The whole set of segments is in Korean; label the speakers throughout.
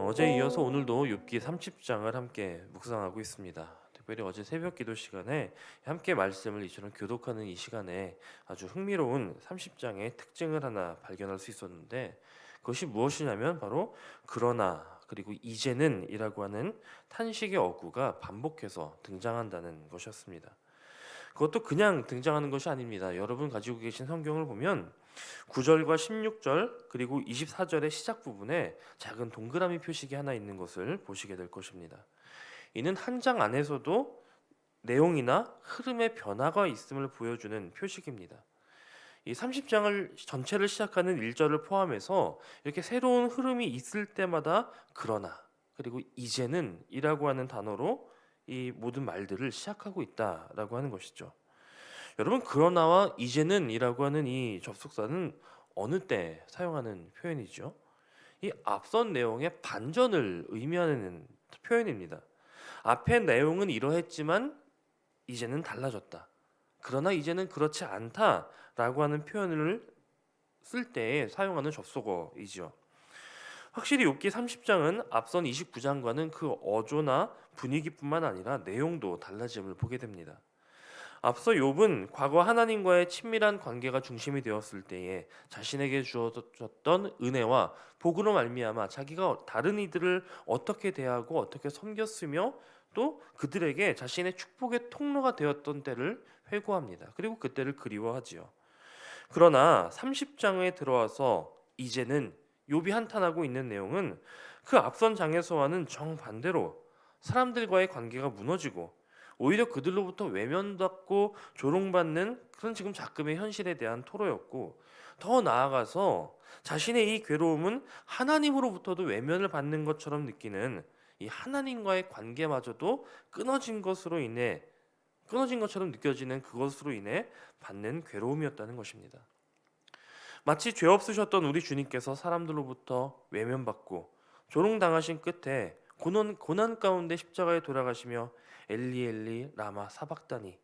Speaker 1: 어제에 이어서 오늘도 욥기 30장을 함께 묵상하고 있습니다. 특별히 어제 새벽 기도 시간에 함께 말씀을 이처럼 교독하는 이 시간에 아주 흥미로운 30장의 특징을 하나 발견할 수 있었는데, 그것이 무엇이냐면 바로 그러나 그리고 이제는 이라고 하는 탄식의 어구가 반복해서 등장한다는 것이었습니다. 그것도 그냥 등장하는 것이 아닙니다. 여러분 가지고 계신 성경을 보면 9절과 16절 그리고 24절의 시작 부분에 작은 동그라미 표식이 하나 있는 것을 보시게 될 것입니다. 이는 한 장 안에서도 내용이나 흐름의 변화가 있음을 보여주는 표식입니다. 이 30장을 전체를 시작하는 1절을 포함해서 이렇게 새로운 흐름이 있을 때마다 그러나 그리고 이제는 이라고 하는 단어로 이 모든 말들을 시작하고 있다라고 하는 것이죠. 여러분, 그러나와 이제는 이라고 하는 이 접속사는 어느 때 사용하는 표현이죠? 이 앞선 내용의 반전을 의미하는 표현입니다. 앞의 내용은 이러했지만 이제는 달라졌다. 그러나 이제는 그렇지 않다라고 하는 표현을 쓸 때에 사용하는 접속어이죠. 확실히 욥기 30장은 앞선 29장과는 그 어조나 분위기뿐만 아니라 내용도 달라짐을 보게 됩니다. 앞서 욥은 과거 하나님과의 친밀한 관계가 중심이 되었을 때에 자신에게 주어졌던 은혜와 복으로 말미암아 자기가 다른 이들을 어떻게 대하고 어떻게 섬겼으며 또 그들에게 자신의 축복의 통로가 되었던 때를 회고합니다. 그리고 그때를 그리워하지요. 그러나 30장에 들어와서 이제는 욥이 한탄하고 있는 내용은 그 앞선 장에서와는 정반대로 사람들과의 관계가 무너지고 오히려 그들로부터 외면받고 조롱받는 그런 지금 작금의 현실에 대한 토로였고, 더 나아가서 자신의 이 괴로움은 하나님으로부터도 외면을 받는 것처럼 느끼는 이 하나님과의 관계마저도 끊어진 것처럼 느껴지는 그것으로 인해 받는 괴로움이었다는 것입니다. 마치 죄 없으셨던 우리 주님께서 사람들로부터 외면받고 조롱당하신 끝에 고난 가운데 십자가에 돌아가시며 엘리 엘리 라마 사박다니,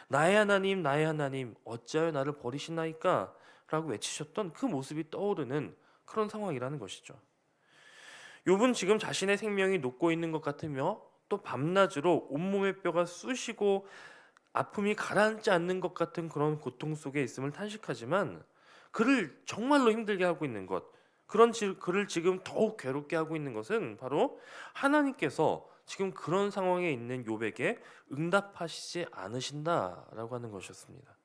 Speaker 1: 나의 하나님 어찌하여 나를 버리시나이까 라고 외치셨던 그 모습이 떠오르는 그런 상황이라는 것이죠. 욥은 지금 자신의 생명이 녹고 있는 것 같으며 또 밤낮으로 온몸의 뼈가 쑤시고 아픔이 가라앉지 않는 것 같은 그런 고통 속에 있음을 탄식하지만, 그를 정말로 힘들게 하고 있는 것, 그를 지금 더욱 괴롭게 하고 있는 것은 바로 하나님께서 지금 그런 상황에 있는 욥에게 응답하시지 않으신다라고 하는 것이었습니다.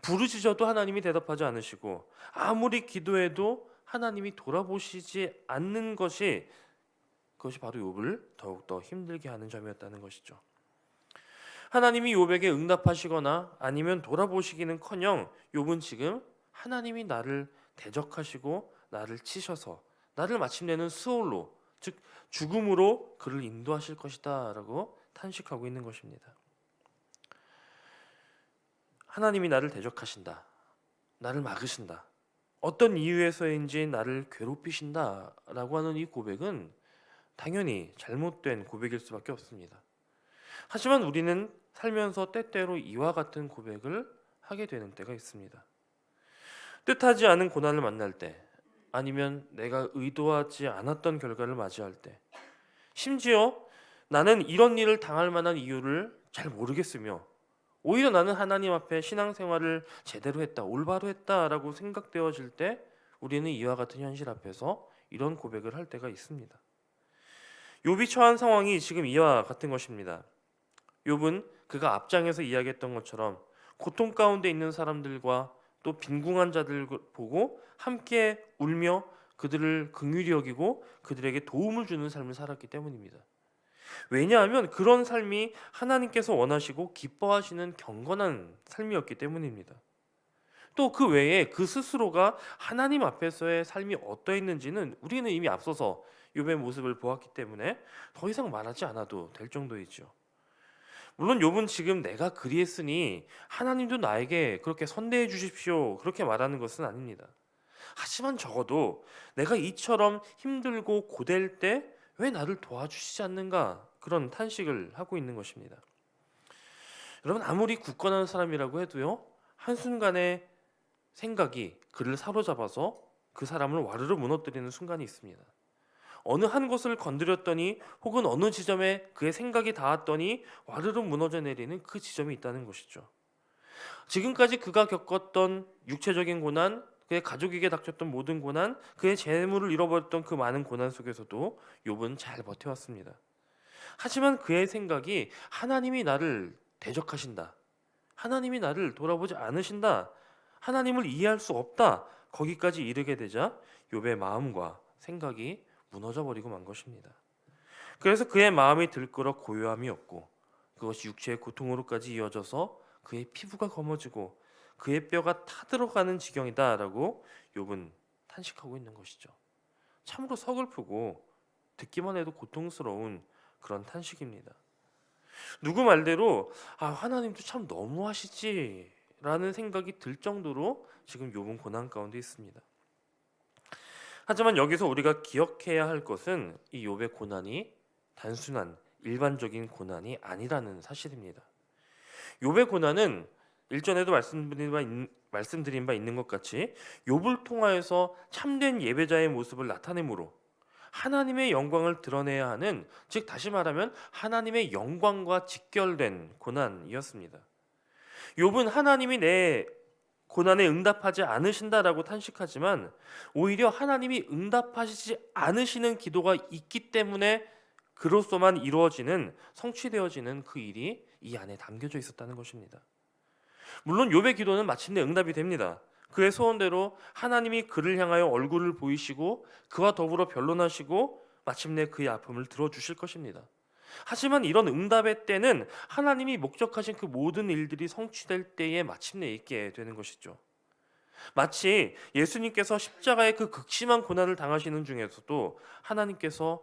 Speaker 1: 부르짖어도 하나님이 대답하지 않으시고 아무리 기도해도 하나님이 돌아보시지 않는 그것이 바로 욥을 더욱더 힘들게 하는 점이었다는 것이죠. 하나님이 욥에게 응답하시거나 아니면 돌아보시기는커녕 욥은 지금 하나님이 나를 대적하시고 나를 치셔서 나를 마침내는 수월로, 즉 죽음으로 그를 인도하실 것이다 라고 탄식하고 있는 것입니다. 하나님이 나를 대적하신다, 나를 막으신다, 어떤 이유에서인지 나를 괴롭히신다 라고 하는 이 고백은 당연히 잘못된 고백일 수밖에 없습니다. 하지만 우리는 살면서 때때로 이와 같은 고백을 하게 되는 때가 있습니다. 뜻하지 않은 고난을 만날 때, 아니면 내가 의도하지 않았던 결과를 맞이할 때, 심지어 나는 이런 일을 당할 만한 이유를 잘 모르겠으며 오히려 나는 하나님 앞에 신앙생활을 제대로 했다, 올바로 했다라고 생각되어질 때 우리는 이와 같은 현실 앞에서 이런 고백을 할 때가 있습니다. 욥이 처한 상황이 지금 이와 같은 것입니다. 욥은 그가 앞장에서 이야기했던 것처럼 고통 가운데 있는 사람들과 또 빈궁한 자들을 보고 함께 울며 그들을 긍휼히 여기고 그들에게 도움을 주는 삶을 살았기 때문입니다. 왜냐하면 그런 삶이 하나님께서 원하시고 기뻐하시는 경건한 삶이었기 때문입니다. 또 그 외에 그 스스로가 하나님 앞에서의 삶이 어떠했는지는 우리는 이미 앞서서 욥의 모습을 보았기 때문에 더 이상 말하지 않아도 될 정도이죠. 물론 욥은 지금 내가 그리했으니 하나님도 나에게 그렇게 선대해 주십시오 그렇게 말하는 것은 아닙니다. 하지만 적어도 내가 이처럼 힘들고 고될 때 왜 나를 도와주시지 않는가, 그런 탄식을 하고 있는 것입니다. 여러분, 아무리 굳건한 사람이라고 해도요, 한순간에 생각이 그를 사로잡아서 그 사람을 와르르 무너뜨리는 순간이 있습니다. 어느 한 곳을 건드렸더니 혹은 어느 지점에 그의 생각이 닿았더니 와르르 무너져 내리는 그 지점이 있다는 것이죠. 지금까지 그가 겪었던 육체적인 고난, 그의 가족에게 닥쳤던 모든 고난, 그의 재물을 잃어버렸던 그 많은 고난 속에서도 욥은 잘 버텨왔습니다. 하지만 그의 생각이 하나님이 나를 대적하신다, 하나님이 나를 돌아보지 않으신다, 하나님을 이해할 수 없다, 거기까지 이르게 되자 욥의 마음과 생각이 무너져 버리고 만 것입니다. 그래서 그의 마음이 들끓어 고요함이 없고 그것이 육체의 고통으로까지 이어져서 그의 피부가 검어지고 그의 뼈가 타들어가는 지경이다라고 욥은 탄식하고 있는 것이죠. 참으로 서글프고 듣기만 해도 고통스러운 그런 탄식입니다. 누구 말대로 하나님도 참 너무하시지라는 생각이 들 정도로 지금 욥은 고난 가운데 있습니다. 하지만 여기서 우리가 기억해야 할 것은 이 욥의 고난이 단순한 일반적인 고난이 아니라는 사실입니다. 욥의 고난은 일전에도 말씀드린 바 있는 것 같이 욥을 통하여서 참된 예배자의 모습을 나타내므로 하나님의 영광을 드러내야 하는, 즉 다시 말하면 하나님의 영광과 직결된 고난이었습니다. 욥은 하나님이 내 고난에 응답하지 않으신다라고 탄식하지만 오히려 하나님이 응답하시지 않으시는 기도가 있기 때문에 그로서만 이루어지는, 성취되어지는 그 일이 이 안에 담겨져 있었다는 것입니다. 물론 욥의 기도는 마침내 응답이 됩니다. 그의 소원대로 하나님이 그를 향하여 얼굴을 보이시고 그와 더불어 변론하시고 마침내 그의 아픔을 들어주실 것입니다. 하지만 이런 응답의 때는 하나님이 목적하신 그 모든 일들이 성취될 때에 마침내 있게 되는 것이죠. 마치 예수님께서 십자가의 그 극심한 고난을 당하시는 중에서도 하나님께서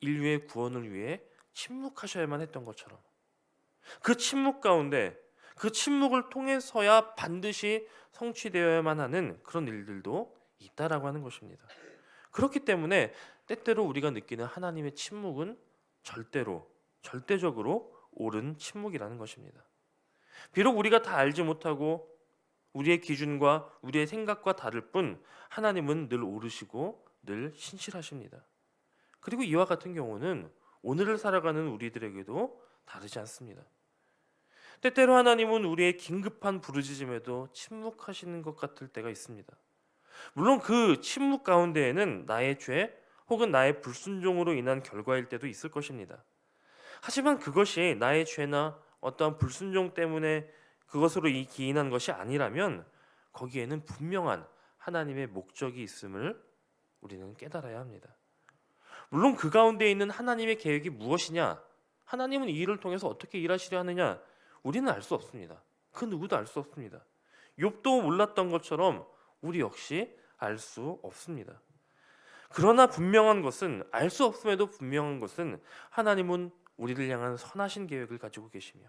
Speaker 1: 인류의 구원을 위해 침묵하셔야만 했던 것처럼, 그 침묵 가운데 그 침묵을 통해서야 반드시 성취되어야만 하는 그런 일들도 있다라고 하는 것입니다. 그렇기 때문에 때때로 우리가 느끼는 하나님의 침묵은 절대적으로 옳은 침묵이라는 것입니다. 비록 우리가 다 알지 못하고 우리의 기준과 우리의 생각과 다를 뿐 하나님은 늘 옳으시고 늘 신실하십니다. 그리고 이와 같은 경우는 오늘을 살아가는 우리들에게도 다르지 않습니다. 때때로 하나님은 우리의 긴급한 부르짖음에도 침묵하시는 것 같을 때가 있습니다. 물론 그 침묵 가운데에는 나의 죄 혹은 나의 불순종으로 인한 결과일 때도 있을 것입니다. 하지만 그것이 나의 죄나 어떠한 불순종 때문에 그것으로 기인한 것이 아니라면 거기에는 분명한 하나님의 목적이 있음을 우리는 깨달아야 합니다. 물론 그 가운데 있는 하나님의 계획이 무엇이냐, 하나님은 이 일을 통해서 어떻게 일하시려 하느냐, 우리는 알 수 없습니다. 그 누구도 알 수 없습니다. 욥도 몰랐던 것처럼 우리 역시 알 수 없습니다. 그러나 분명한 것은, 알 수 없음에도 분명한 것은 하나님은 우리를 향한 선하신 계획을 가지고 계시며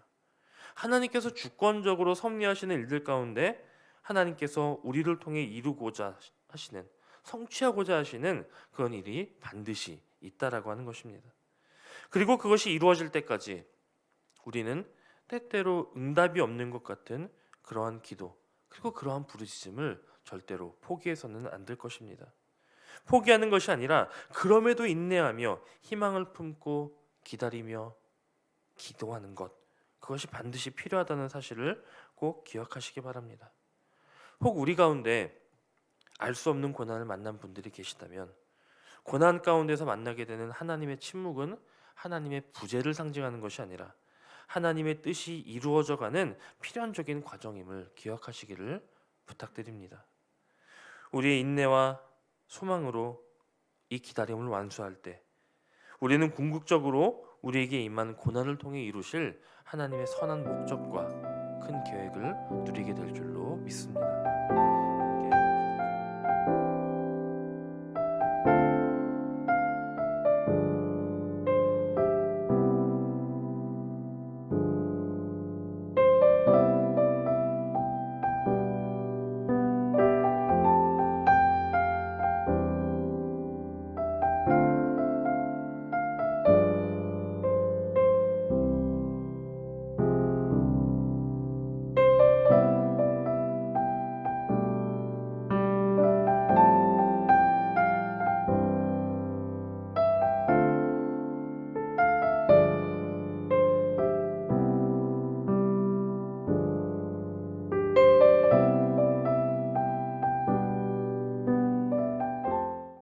Speaker 1: 하나님께서 주권적으로 섭리하시는 일들 가운데 하나님께서 우리를 통해 이루고자 하시는, 성취하고자 하시는 그런 일이 반드시 있다라고 하는 것입니다. 그리고 그것이 이루어질 때까지 우리는 때때로 응답이 없는 것 같은 그러한 기도, 그리고 그러한 부르짖음을 절대로 포기해서는 안 될 것입니다. 포기하는 것이 아니라 그럼에도 인내하며 희망을 품고 기다리며 기도하는 것, 그것이 반드시 필요하다는 사실을 꼭 기억하시기 바랍니다. 혹 우리 가운데 알 수 없는 고난을 만난 분들이 계시다면 고난 가운데서 만나게 되는 하나님의 침묵은 하나님의 부재를 상징하는 것이 아니라 하나님의 뜻이 이루어져가는 필연적인 과정임을 기억하시기를 부탁드립니다. 우리의 인내와 소망으로 이 기다림을 완수할 때 우리는 궁극적으로 우리에게 임한 고난을 통해 이루실 하나님의 선한 목적과 큰 계획을 누리게 될 줄로 믿습니다.